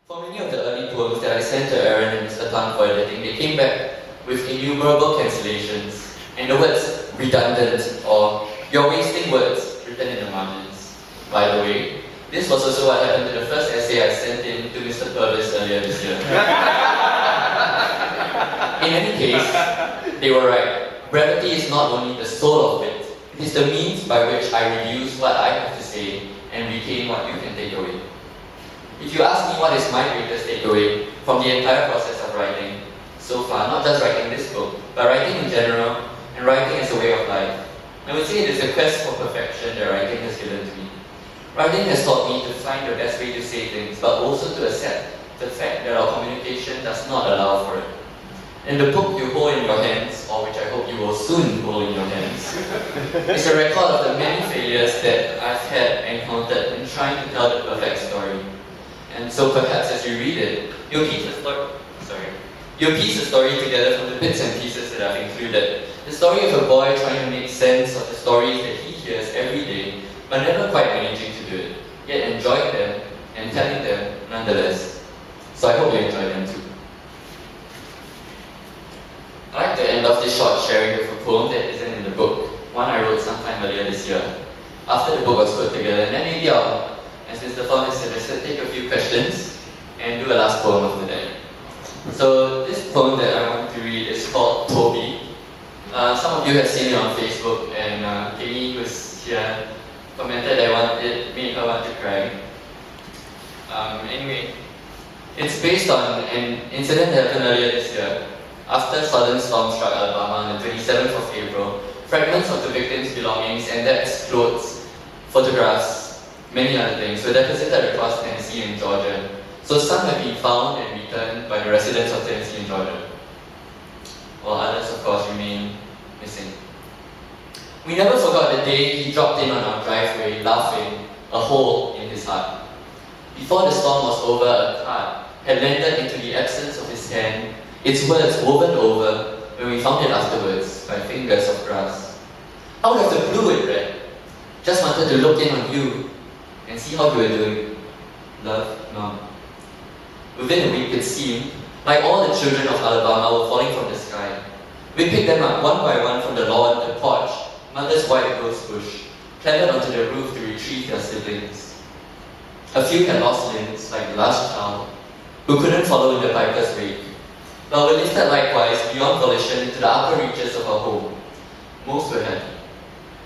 For many of the early poems that I sent to Aaron and Mr. Tan for editing, they came back with innumerable cancellations and the words redundant or you're wasting words written in the margins. By the way, this was also what happened to the first essay I sent in to Mr. Purvis earlier this year. In any case, they were right. Brevity is not only the soul of wit, it is the means by which I reduce what I have to say and retain what you can take away. If you ask me what is my greatest takeaway from the entire process of writing so far, not just writing this book, but writing in general and writing as a way of life, I would say it is a quest for perfection that writing has given to me. Writing has taught me to find the best way to say things, but also to accept the fact that our communication does not allow for it. And the book you hold in your hands, or which I hope you will soon hold in your hands, is a record of the many failures that I've had encountered in trying to tell the perfect story. And so perhaps as you read it, you'll piece the story together from the bits and pieces that I've included. The story of a boy trying to make sense of the stories that he hears every day, but never quite managing to do it, yet enjoying them and telling them nonetheless. So I hope you enjoy them too. I'd like to end off this short sharing with a poem that isn't in the book, one I wrote sometime earlier this year, after the book was put together, and then maybe I'll, as Mr. Fong has suggested, take a few questions and do a last poem after that. So this poem that I want to read is called Toby. Some of you have seen it on Facebook, and Amy, who's here, commented that it made her want to cry. Anyway, it's based on an incident that happened earlier this year. After southern storm struck Alabama on the 27th of April, fragments of the victims' belongings and that's clothes, photographs, many other things were deposited across Tennessee and Georgia. So some have been found and returned by the residents of Tennessee and Georgia, while others, of course, remain missing. We never forgot the day he dropped in on our driveway, laughing, a hole in his heart. Before the storm was over, a card had landed into the absence of his hand, its words woven over when we found it afterwards by fingers of grass. Out of the blue it read, just wanted to look in on you and see how you were doing. Love, Mom. Within a week it seemed like all the children of Alabama were falling from the sky. We picked them up one by one from the lawn, the porch, Mother's white rose bush, clambered onto the roof to retrieve their siblings. A few had lost limbs, like the last child, who couldn't follow in the biker's wake, but were lifted likewise beyond volition into the upper reaches of our home. Most were happy.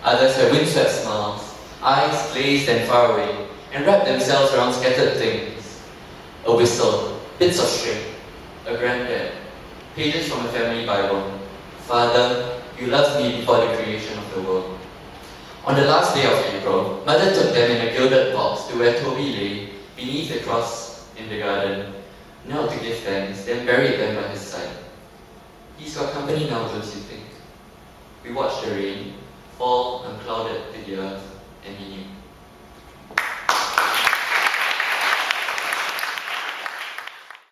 Others had windswept smiles, eyes glazed and far away, and wrapped themselves around scattered things. A whistle, bits of string, a granddad, pages from a family Bible. Father, you loved me before the creation of the world. On the last day of April, Mother took them in a gilded box to where Toby lay, beneath the cross in the garden, knelt to give thanks, then buried them by his side. He's got company now, don't you think? We watched the rain fall unclouded to the earth, and he knew.